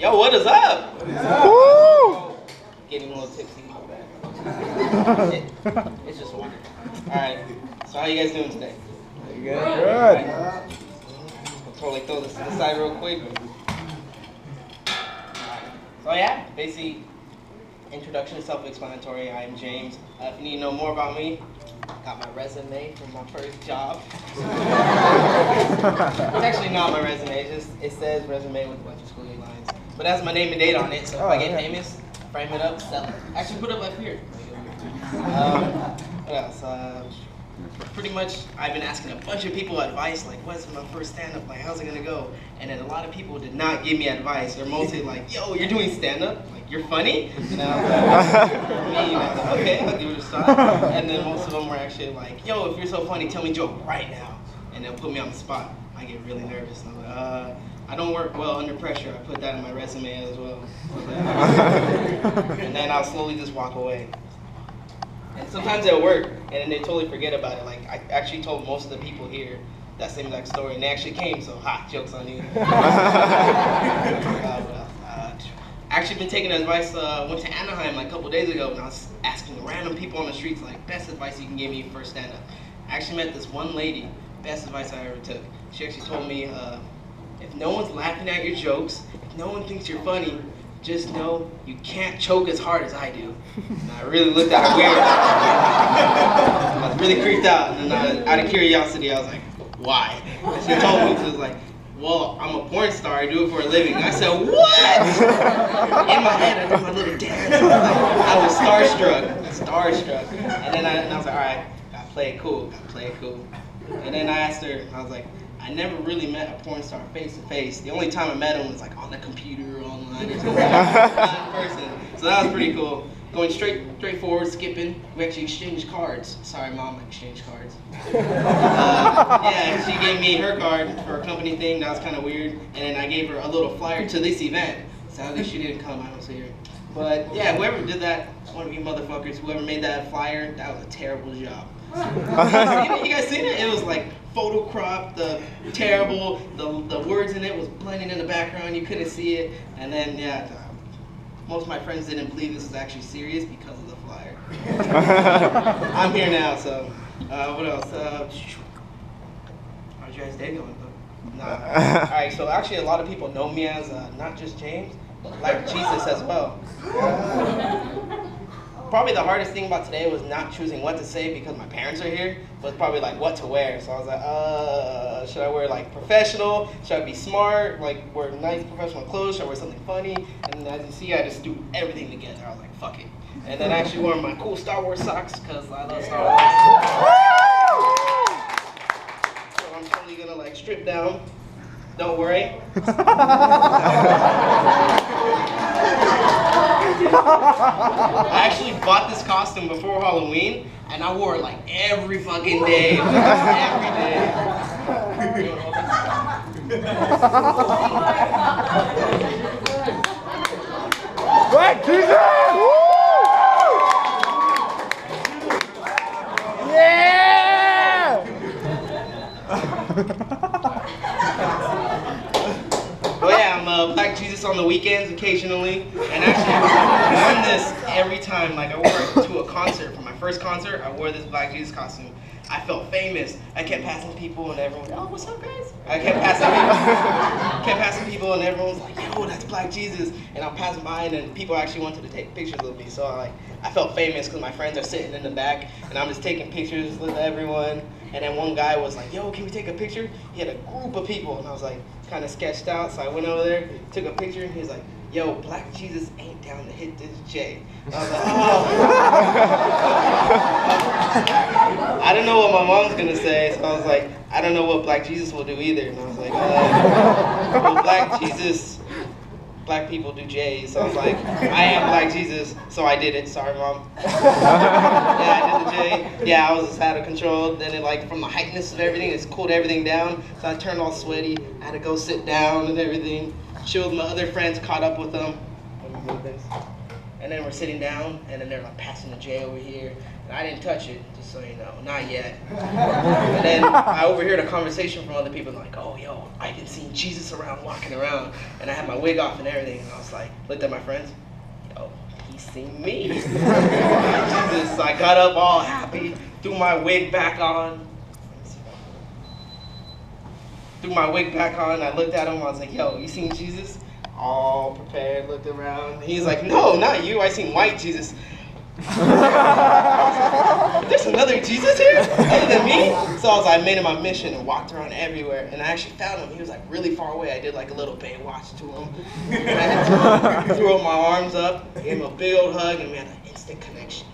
Yo, what is up? Woo! Getting a little tipsy. It's just water. Alright, so how you guys doing today? Good. I'll totally throw this to the side real quick. So yeah, basically, introduction is self-explanatory. I'm James. If you need to know more about me, got my resume from my first job. It's actually not my resume, it says resume with a bunch of schooling lines. But that's my name and date on it, so if I get famous, frame it up, sell it. Actually put it up here. What else? Pretty much, I've been asking a bunch of people advice, like, what's my first stand-up, like, how's it gonna go? And then a lot of people did not give me advice. They're mostly like, yo, you're doing stand-up? Like, you're funny? And I was like, me, I was like, okay, I'll give it a shot. And then most of them were actually like, yo, if you're so funny, tell me a joke right now. And they'll put me on the spot. I get really nervous. And I'm like, I don't work well under pressure. I put that in my resume as well. And then I'll slowly just walk away. And sometimes it'll work, and then they totally forget about it. Like, I actually told most of the people here that same exact story, and they actually came, so ha, joke's on you. Actually been taking advice, went to Anaheim like a couple days ago, and I was asking random people on the streets, like, best advice you can give me for stand-up. I actually met this one lady, best advice I ever took. She actually told me, if no one's laughing at your jokes, if no one thinks you're funny, just know you can't choke as hard as I do. And I really looked at her weird. I was really creeped out. And then out of curiosity, I was like, why? And she told me, she was like, well, I'm a porn star. I do it for a living. And I said, what? In my head, I did my little dance. I was starstruck. And then I was like, all right, gotta play it cool. And then I asked her, I was like, I never really met a porn star face to face. The only time I met him was like on the computer or online or something, not in person. So that was pretty cool. Going straight forward, skipping. We actually exchanged cards. Sorry, Mom, I exchanged cards. Yeah, she gave me her card for a company thing. That was kind of weird. And then I gave her a little flyer to this event. Sadly, she didn't come. I don't see her. But yeah, whoever did that, one of you motherfuckers, whoever made that flyer, that was a terrible job. You guys seen it? It was like photo cropped, terrible, the words in it was blending in the background, you couldn't see it, and then yeah, most of my friends didn't believe this was actually serious because of the flyer. I'm here now, so what else? How's your guys' day going? Alright, so actually a lot of people know me as not just James, but like Jesus as well. Probably the hardest thing about today was not choosing what to say because my parents are here, but probably like what to wear. So I was like, should I wear like professional? Should I be smart? Like wear nice professional clothes? Should I wear something funny? And as you see, I just do everything together. I was like, fuck it. And then I actually wore my cool Star Wars socks because I love Star Wars. So I'm totally gonna like strip down. Don't worry. I actually bought this costume before Halloween, and I wore it like every fucking day. Every day. Black Jesus! Yeah! Oh yeah, I'm Black Jesus on the weekends occasionally, and actually I've worn this every time. Like I wore it to a concert. For my first concert, I wore this Black Jesus costume. I felt famous. I kept passing people and everyone, oh, what's up guys? I kept passing people and everyone's like, yo, that's Black Jesus. And I'm passing by and then people actually wanted to take pictures with me. So I felt famous because my friends are sitting in the back and I'm just taking pictures with everyone. And then one guy was like, yo, can we take a picture? He had a group of people and I was like, kind of sketched out. So I went over there, took a picture and he was like, yo, Black Jesus ain't down to hit this J. I was like, oh. I didn't know what my mom's gonna say, so I was like, I don't know what Black Jesus will do either. And I was like, well, Black Jesus, Black people do J's. So I was like, I am Black Jesus, so I did it. Sorry, Mom. Yeah, I did the J. Yeah, I was just out of control. Then it, like, from the heightness of everything, it's cooled everything down. So I turned all sweaty. I had to go sit down and everything. Chilled, my other friends caught up with them. And then we're sitting down, and then they're like passing the J over here. And I didn't touch it, just so you know, not yet. And then I overheard a conversation from other people like, oh, yo, I been seeing Jesus around, walking around. And I had my wig off and everything. And I was like, looked at my friends, yo, he's seen me. Jesus, so I got up all happy, threw my wig back on. I looked at him, I was like, yo, you seen Jesus? All prepared, looked around. He's like, no, not you, I seen white Jesus. There's another Jesus here other than me? So I made it my mission and walked around everywhere, and I actually found him. He was like really far away. I did like a little Baywatch to him. And I threw my arms up, gave him a big old hug, and we had an instant connection.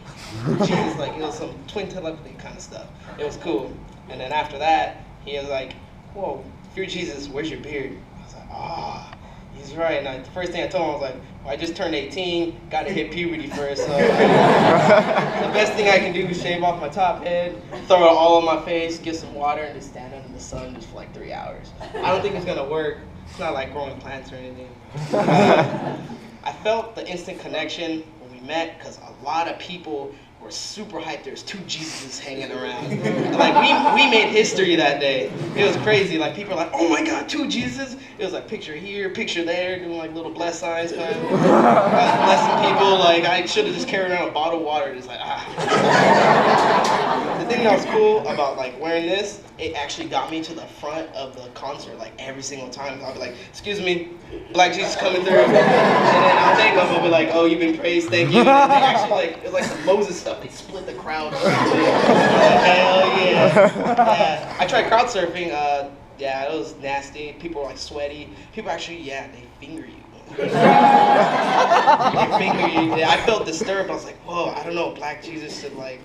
Jesus, like it was some twin telepathy kind of stuff. It was cool. And then after that, he was like, whoa, if you're Jesus, where's your beard? I was like, ah. He's right. And the first thing I told him, I was like, well, I just turned 18, got to hit puberty first. So the best thing I can do is shave off my top head, throw it all on my face, get some water, and just stand under the sun just for like 3 hours. I don't think it's going to work. It's not like growing plants or anything. I felt the instant connection when we met because a lot of people were super hyped. There's 2 Jesuses hanging around. Like we made history that day. It was crazy. Like people were like, oh my God, 2 Jesuses. It was like picture here, picture there, doing like little bless signs, kind of blessing people. Like I should have just carried around a bottle of water, just like ah. The thing that was cool about like wearing this, it actually got me to the front of the concert like every single time. I'll be like, excuse me, Black Jesus coming through, and then I'll thank them. I'll be like, oh, you've been praised, thank you. And they actually like it was like some Moses stuff. They split the crowd. Like, hell yeah. I tried crowd surfing. Yeah, it was nasty. People were like sweaty. People actually, they finger you. They finger you. Yeah, I felt disturbed. I was like, whoa, I don't know. Black Jesus should be like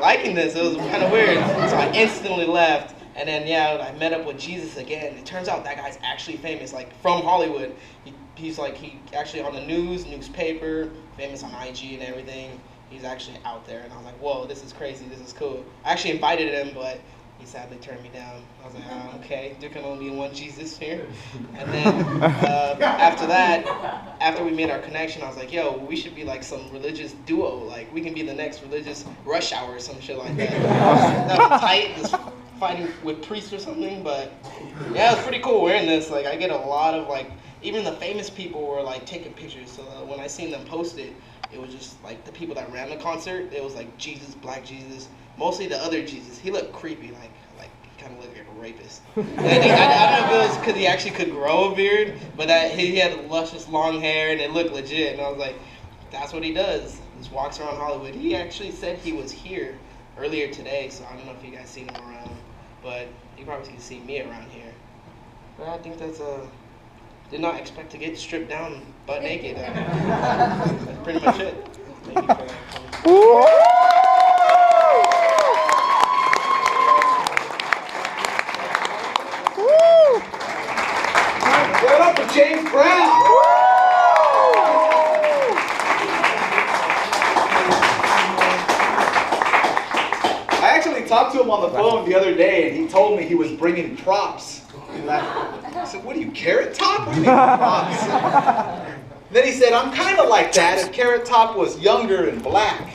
liking this. It was kind of weird. So I instantly left. And then I met up with Jesus again. It turns out that guy's actually famous, like from Hollywood. He's actually on the newspaper, famous on IG and everything. He's actually out there, and I was like, whoa, this is crazy, this is cool. I actually invited him, but he sadly turned me down. I was like, oh, okay, there can only be one Jesus here. And then after that, after we made our connection, I was like, yo, we should be like some religious duo. Like, we can be the next religious Rush Hour or some shit like that. That was tight, just fighting with priests or something, but yeah, it was pretty cool wearing this. Like, I get a lot of, like, even the famous people were, like, taking pictures. So when I seen them post it, it was just like the people that ran the concert. It was like Jesus, Black Jesus, mostly the other Jesus. He looked creepy, like he kind of looked like a rapist. And I don't know if it was because he actually could grow a beard, but he had luscious long hair and it looked legit. And I was like, that's what he does. He just walks around Hollywood. He actually said he was here earlier today, so I don't know if you guys seen him around, but you probably can see me around here. But I think that's did not expect to get stripped down butt naked. That's pretty much it. Thank you for that. Give it up for James Brown. I actually talked to him on the phone the other day, and he told me he was bringing props. I said, what are you, Carrot Top? What do you mean props? Then he said, I'm kind of like that if Carrot Top was younger and black.